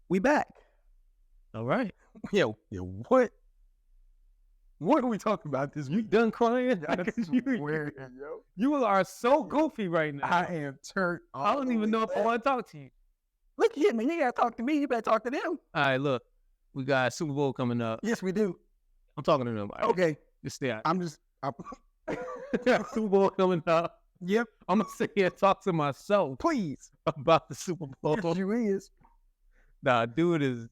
We back. All right. Yo, what? What are we talking about this You week? done crying? I swear, yo. You are so goofy right now. I am turned. I don't even know if I want to talk to you. Look at him, man. You gotta talk to me. You better talk to them. All right, look. We got Super Bowl coming up. Yes, we do. I'm talking to them. All right? Okay. Just stay out. I'm just. Super Bowl coming up. Yep. I'm going to sit here and talk to myself Please. about the Super Bowl. Yes, you is. Nah, dude is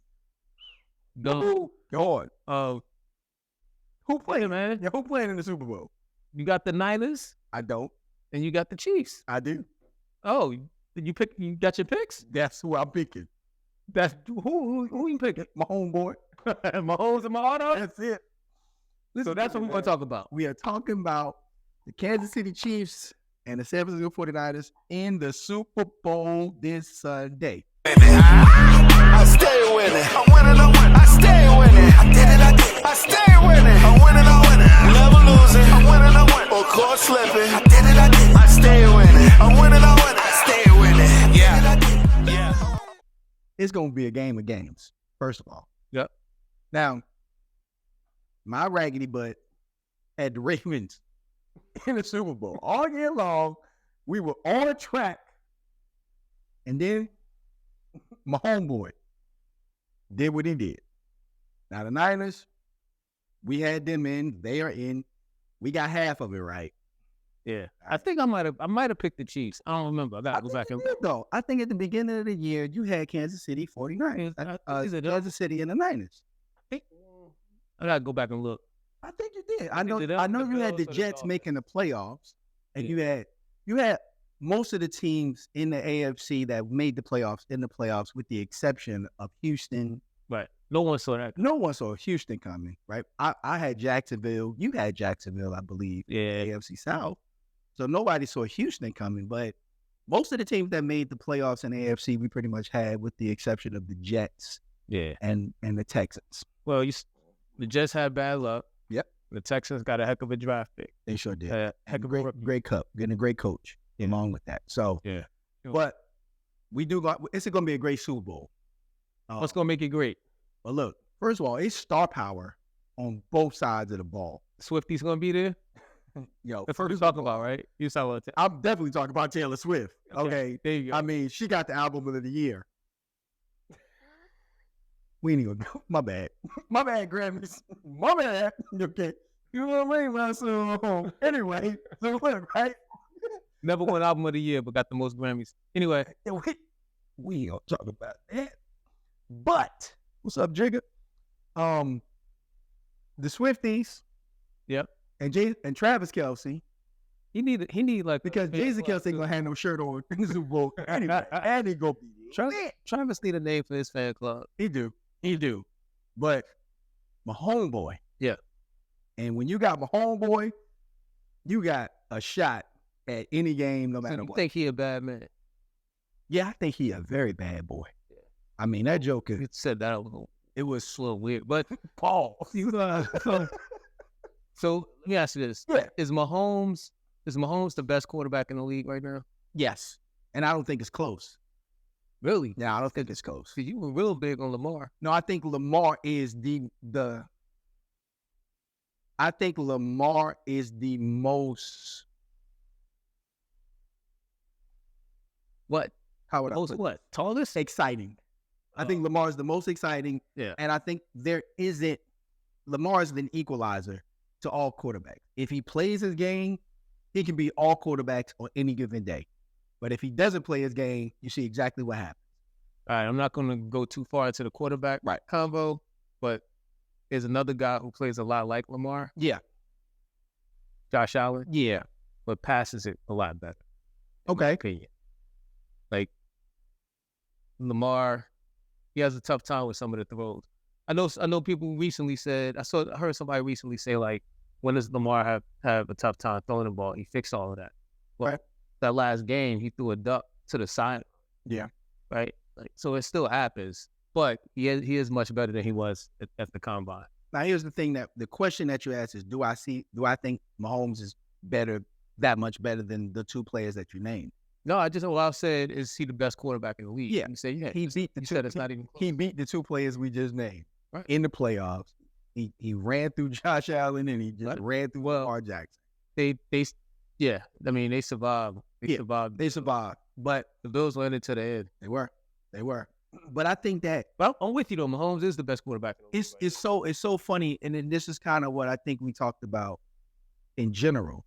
dumb. God. Who playing, man? Yeah, who playing in the Super Bowl? You got the Niners I don't. and you got the Chiefs. I do. Oh, did you pick? You got your picks? That's who I'm picking. That's who you picking? My homeboy. Mahomes and my auto. That's it. So that's what we're going to talk about. We are talking about the Kansas City Chiefs and the San Francisco 49ers in the Super Bowl this Sunday. I stay winning. I'm winning, I stay winning. I did it, I stay winning. I'm winning, never losing. I'm winning, or caught slipping. I did it, I stay winning. I'm winning, I stay winning. Yeah. It's going to be a game of games, first of all. Yep. Now, my raggedy butt had the Ravens in the Super Bowl. All year long, we were on track. And then my homeboy did what he did. Now, the Niners, we had them in. They are in. We got half of it right. Yeah, I think I might have picked the Chiefs. I don't remember. I got to go back and look. Though I think at the beginning of the year, you had Kansas City 49ers. Kansas City and the Niners. I got to go back and look. I think you did. I know you had the Jets making the playoffs, and you had most of the teams in the AFC that made the playoffs in the playoffs, with the exception of Houston. Right. No one saw that. No one saw Houston coming. Right. I had Jacksonville. You had Jacksonville, I believe. Yeah. AFC South. So nobody saw Houston coming, but most of the teams that made the playoffs in the AFC, we pretty much had, with the exception of the Jets. Yeah. And the Texans. Well, the Jets had bad luck. Yep. The Texans got a heck of a draft pick. They sure did. Heck of a great cup, getting a great coach along with that. So yeah. But it's going to be a great Super Bowl. What's going to make it great? But look, first of all, it's star power on both sides of the ball. Swifty's going to be there? Yo, that's what we're talking about, right? I'm definitely talking about Taylor Swift. Okay. There you go. I mean, she got the album of the year. We ain't even go. My bad. My bad, Grammys. My bad. Okay. You know what I mean? So, anyway, so look, right? Never won album of the year, but got the most Grammys. Anyway. We ain't gonna talk about that. But, what's up, Jigga? The Swifties. Yep. And Travis Kelce. He need like, because Jason Kelce ain't gonna have no shirt on in the Super Bowl anyway, and he go be Travis need a name for his fan club. He do. But my homeboy. Yeah. And when you got my homeboy, you got a shot at any game, no matter what. You think he a bad man? Yeah, I think he a very bad boy. Yeah. I mean, that joke is. You said that it was a little weird, but Paul. So let me ask you this: Is Mahomes the best quarterback in the league right now? Yes, and I don't think it's close. Really? Yeah, I don't think it's close. You were real big on Lamar. No, I think Lamar is I think Lamar is the most. What? How would I put it? What? Tallest? Exciting. I think Lamar is the most exciting. Yeah. And I think Lamar is an equalizer to all quarterbacks. If he plays his game, he can be all quarterbacks on any given day. But if he doesn't play his game, you see exactly what happens. All right, I'm not going to go too far into the quarterback combo, but there's another guy who plays a lot like Lamar. Yeah. Josh Allen. Yeah. But passes it a lot better. Okay. Like, Lamar, he has a tough time with some of the throws. I know people recently said, I heard somebody recently say, like, when does Lamar have a tough time throwing the ball? He fixed all of that. Well, that last game, he threw a duck to the side. Yeah. Right? Like, so it still happens, but he is much better than he was at the combine. Now, here's the thing the question that you asked is, do I think Mahomes is that much better than the two players that you named? No, what I said is he the best quarterback in the league. Yeah. You say yeah. He beat the You two, said it's not even close. he beat the two players we just named Right. in the playoffs. He ran through Josh Allen and he just ran through Lamar Jackson. Yeah. I mean, they survived. They survived. They survived, but The Bills went into the end. they were. But I think that Well, I'm with you though. Mahomes is the best quarterback in the league. it's so funny, and then this is kind of what I think we talked about in general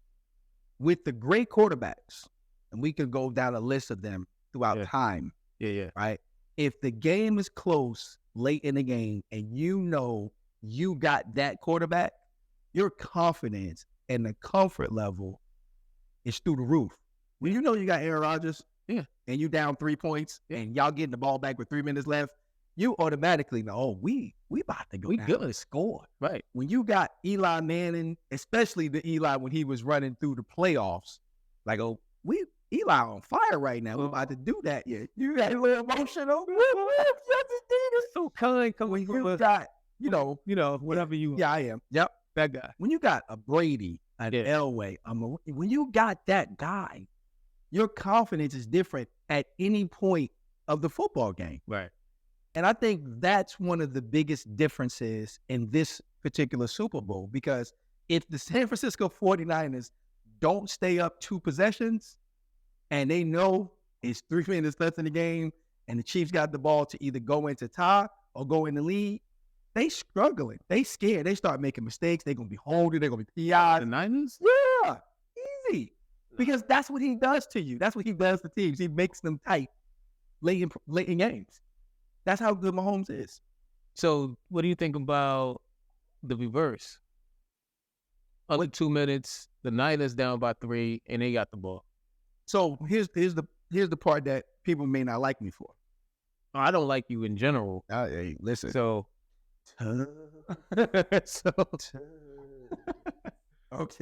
with the great quarterbacks, and we could go down a list of them throughout time. Yeah. Right? If the game is close late in the game, and you know you got that quarterback, your confidence and the comfort level is through the roof. When you know you got Aaron Rodgers, and you down 3 points, and y'all getting the ball back with 3 minutes left, you automatically know, oh, we about to go. We down. good to score. Right. When you got Eli Manning, especially the Eli when he was running through the playoffs, like, oh, Eli on fire right now. We're about to do that. Yeah, you got a little emotional. So kind. When you got, whatever you. Yeah, I am. Yep, that guy. When you got a Brady, an Elway, when you got that guy, your confidence is different at any point of the football game. Right. And I think that's one of the biggest differences in this particular Super Bowl, because if the San Francisco 49ers don't stay up 2 possessions and they know it's 3 minutes left in the game and the Chiefs got the ball to either go into tie or go in the lead, they struggling. They scared. They start making mistakes. They're going to be holding. They're going to be PIs. The Niners? Yeah, easy. Because that's what he does to you. That's what he does to teams. He makes them tight late in games. That's how good Mahomes is. So what do you think about the reverse? Under 2 minutes, the Niners down by 3, and they got the ball. So here's the part that people may not like me for. I don't like you in general. Hey, listen. So okay.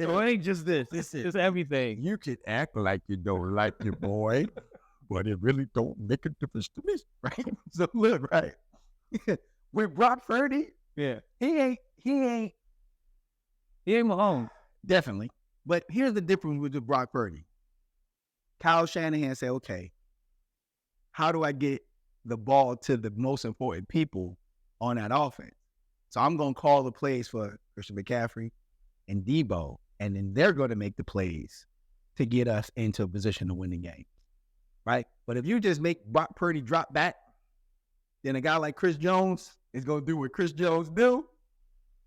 So it ain't just this. Listen, it's everything. You can act like you don't like your boy, but it really don't make a difference to me, right? So look, right. With Brock Purdy, he ain't Mahomes. Definitely. But here's the difference with Brock Purdy. Kyle Shanahan said, okay, how do I get the ball to the most important people on that offense? So I'm going to call the plays for Christian McCaffrey and Debo, and then they're going to make the plays to get us into a position to win the game, right? But if you just make Brock Purdy drop back, then a guy like Chris Jones is going to do what Chris Jones do,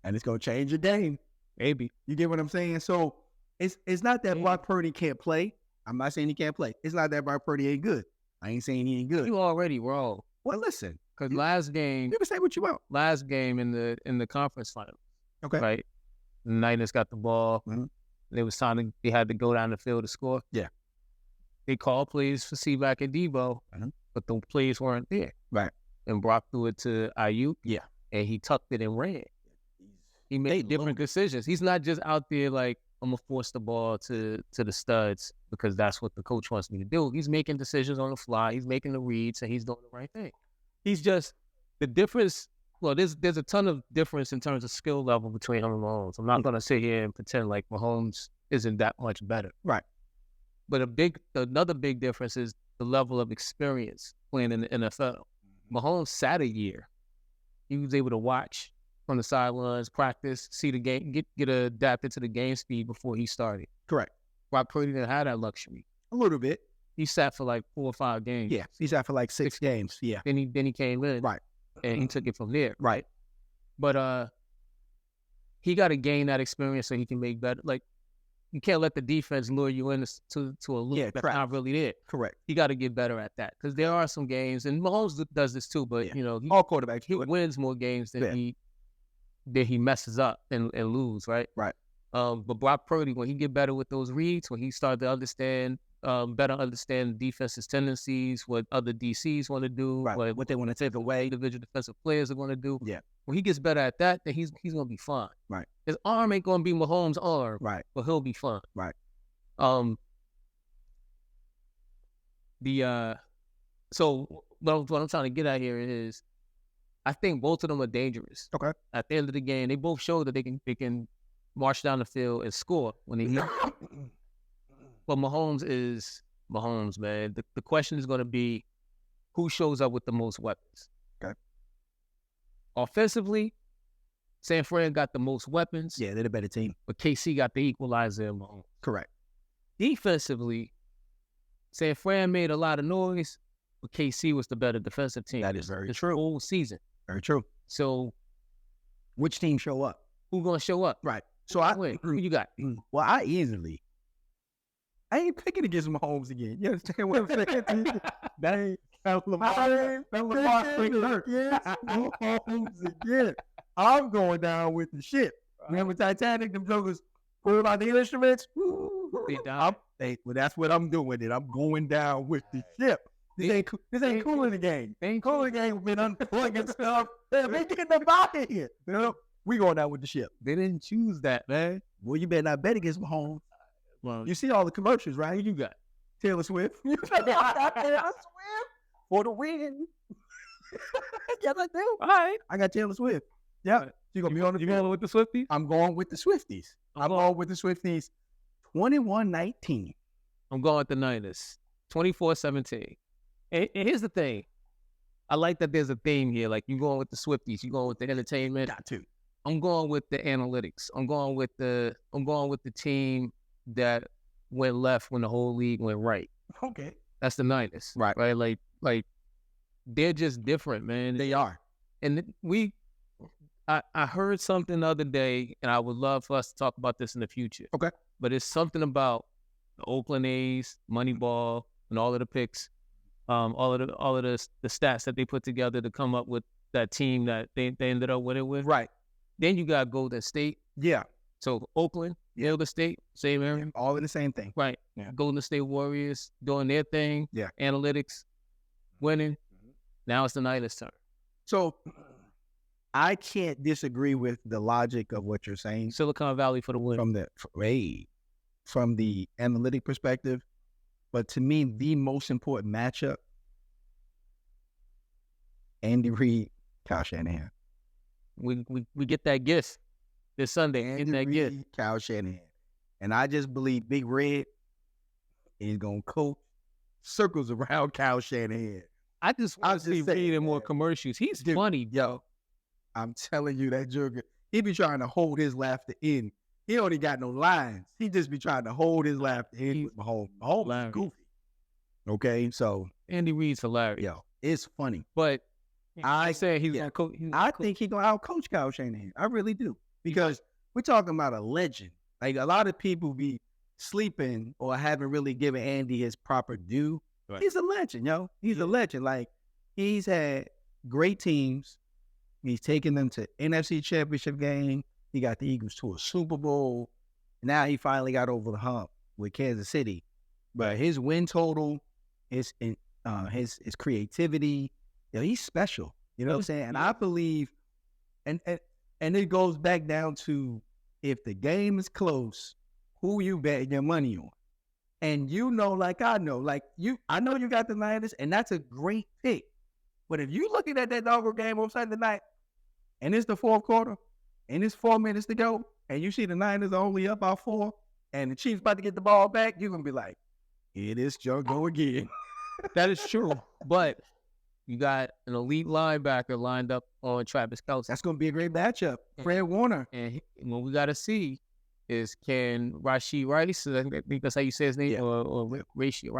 and it's going to change your game. Maybe. You get what I'm saying? So it's not that Brock Purdy can't play. I'm not saying he can't play. It's not that Brock Purdy ain't good. I ain't saying he ain't good. You already wrong. Well, listen. Because last game, you can say what you want. Last game in the conference final, okay, right? The Niners got the ball. Mm-hmm. They had to go down the field to score. Yeah, they called plays for C-Mac and Debo, but the plays weren't there. Right, and Brock threw it to Ayuk. Yeah, and he tucked it and ran. He made different decisions. He's not just out there like, I'm gonna force the ball to the studs because that's what the coach wants me to do. He's making decisions on the fly. He's making the reads, and he's doing the right thing. He's just the difference. Well, there's a ton of difference in terms of skill level between him and Mahomes. I'm not gonna sit here and pretend like Mahomes isn't that much better. Right. But another big difference is the level of experience playing in the NFL. Mahomes sat a year. He was able to watch from the sidelines, practice, see the game, get adapted to the game speed before he started. Correct. Brock Purdy didn't have that luxury. A little bit. He sat for like 4 or 5 games. Yeah, he sat for like 6 games. Yeah. Then he came in. Right. And he took it from there. Right. But he got to gain that experience so he can make better. Like, you can't let the defense lure you into a loop that's not really there. Correct. He got to get better at that because there are some games, and Mahomes does this too. But all quarterbacks, he wins more games than he messes up and lose. Right. Right. But Brock Purdy, when he get better with those reads, when he started to better understand defense's tendencies, what other DCs want to do, right. what they want to take away, individual defensive players are going to do. Yeah. When he gets better at that, then he's going to be fine. Right. His arm ain't going to be Mahomes' arm. Right. But he'll be fine. Right. So what I'm trying to get at here is, I think both of them are dangerous. Okay. At the end of the game, they both show that they can march down the field and score when they hit. But Mahomes Mahomes, man. The question is going to be who shows up with the most weapons. Okay. Offensively, San Fran got the most weapons. Yeah, they're the better team. But KC got the equalizer in Mahomes. Correct. Defensively, San Fran made a lot of noise, but KC was the better defensive team. That is very this true. whole season. Very true. So, which team show up? Who gonna show up? Right. So who you got? Well, I ain't picking against Mahomes again. You understand what I'm saying? That ain't Mahomes again. I'm going down with the ship. Remember Titanic? Them jokers pulled out the instruments. Well, that's what I'm doing. It. I'm going down with the ship. This ain't cool in the game. Ain't cool in the game. We've been unplugging stuff. Man, we getting them out of here. You know? We going down with the ship. They didn't choose that, man. Well, you better not bet against Mahomes. Well, you see all the commercials, right? Who you got? Taylor Swift. Taylor Swift for the win. Yes, I do. All right. I got Taylor Swift. Yeah. You gonna be on the going with the Swifties? I'm going with the Swifties. I'm going with the Swifties. 21-19. I'm going with the Niners. 24-17. And here's the thing. I like that there's a theme here. Like, you going with the Swifties. You going with the entertainment. Got to. I'm going with the analytics. I'm going with the team that went left when the whole league went right. Okay. That's the Niners. Right. Right? Like they're just different, man. They are. And I heard something the other day, and I would love for us to talk about this in the future. Okay. But it's something about the Oakland A's, Moneyball, and all of the picks, all of the stats that they put together to come up with that team that they ended up winning with. Right. Then you got Golden State. Yeah. So Oakland, Golden State, same area. All in the same thing. Right. Yeah. Golden State Warriors doing their thing. Yeah. Analytics, winning. Now it's the Niners' turn. So I can't disagree with the logic of what you're saying. Silicon Valley for the win. From the analytic perspective. But to me, the most important matchup, Andy Reid, Kyle Shanahan. We get that gift this Sunday. Andy Reid, Kyle Shanahan. And I just believe Big Red is going to coach circles around Kyle Shanahan. I just want to see Reid in more commercials. He's funny. Yo, I'm telling you, that joker, he be trying to hold his laughter in. He only got no lines. He just be trying to hold his laughter in with Mahomes. Mahomes is goofy. Okay, so. Andy Reid's hilarious. Yo, it's funny. But I say he's going to coach. I think he's going to out-coach Kyle Shanahan. I really do. Because we're talking about a legend. Like, a lot of people be sleeping or haven't really given Andy his proper due. Right. He's a legend, yo. He's a legend. Like, he's had great teams. He's taken them to NFC Championship game. He got the Eagles to a Super Bowl. Now he finally got over the hump with Kansas City. But his win total, his creativity, you know, he's special. You know what I'm saying? And I believe, and it goes back down to, if the game is close, who you betting your money on? And you know, like I know you got the Niners, and that's a great pick. But if you looking at that dogger game on Sunday night, and it's the fourth quarter, and it's 4 minutes to go, and you see the Niners are only up by 4, and the Chiefs about to get the ball back, you're going to be like, here this junk go again. That is true. But you got an elite linebacker lined up on Travis Kelce. That's going to be a great matchup. Fred Warner. And what we got to see is, can Rashee Rice, I think that's how you say his name, or Rashee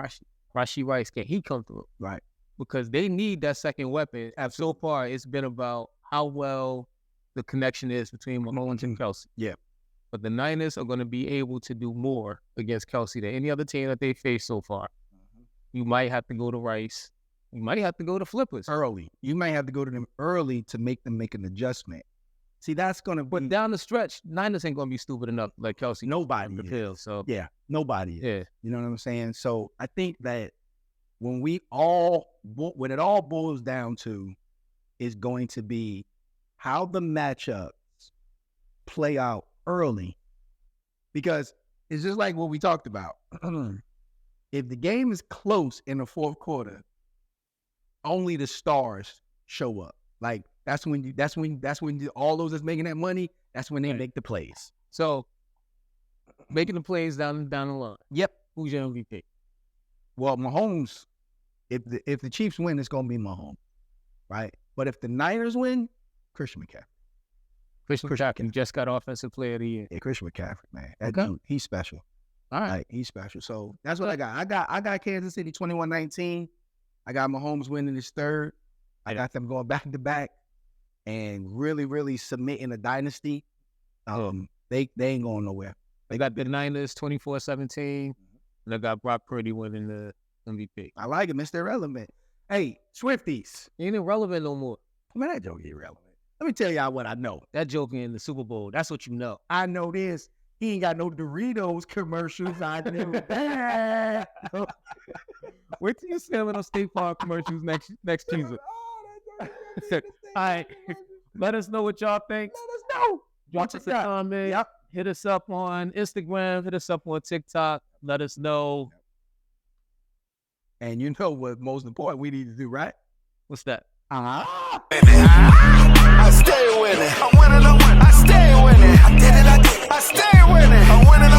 Rice, can he come through? Right. Because they need that second weapon. So far, it's been about how well the connection is between Mahomes and Kelce. Yeah. But the Niners are going to be able to do more against Kelce than any other team that they faced so far. You might have to go to Rice. You might have to go to flippers. Early. You might have to go to them early to make them make an adjustment. See, that's going to be... But down the stretch, Niners ain't going to be stupid enough like Kelce. Nobody is. Hill, so. Yeah, nobody is. Yeah. You know what I'm saying? So I think that when it all boils down to is going to be how the matchups play out early. Because it's just like what we talked about. If the game is close in the fourth quarter, only the stars show up. Like, that's when all those that's making that money, that's when they make the plays. So, making the plays down the line. Yep. Who's your MVP? well, Mahomes, if the Chiefs win, it's gonna be Mahomes, right? But if the Niners win, Christian McCaffrey. Christian McCaffrey just got Offensive Player of the Year. Yeah, Christian McCaffrey, man. That Okay. dude, he's special. All right. Like, he's special. So that's what I got. I got Kansas City 21-19. I got Mahomes winning his third. I got them going back to back and really, really submitting a dynasty. They ain't going nowhere. They got the Niners 24-17. And I got Brock Purdy winning the MVP. I like it, Mr. Irrelevant. Hey, Swifties. He ain't irrelevant no more. Man, that joke irrelevant. Let me tell y'all what I know. That joke in the Super Bowl, that's what you know. I know this. He ain't got no Doritos commercials. I know. Wait till you see him in those State Farm commercials next season. All right. Let us know what y'all think. Let us know. Drop us a comment. Yep. Hit us up on Instagram. Hit us up on TikTok. Let us know. And you know what most important we need to do, right? What's that? I stay winning. I'm winning, I stay winning. I did it, I stay winning. I'm winning,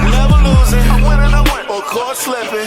never losing. I'm winning, or caught slipping.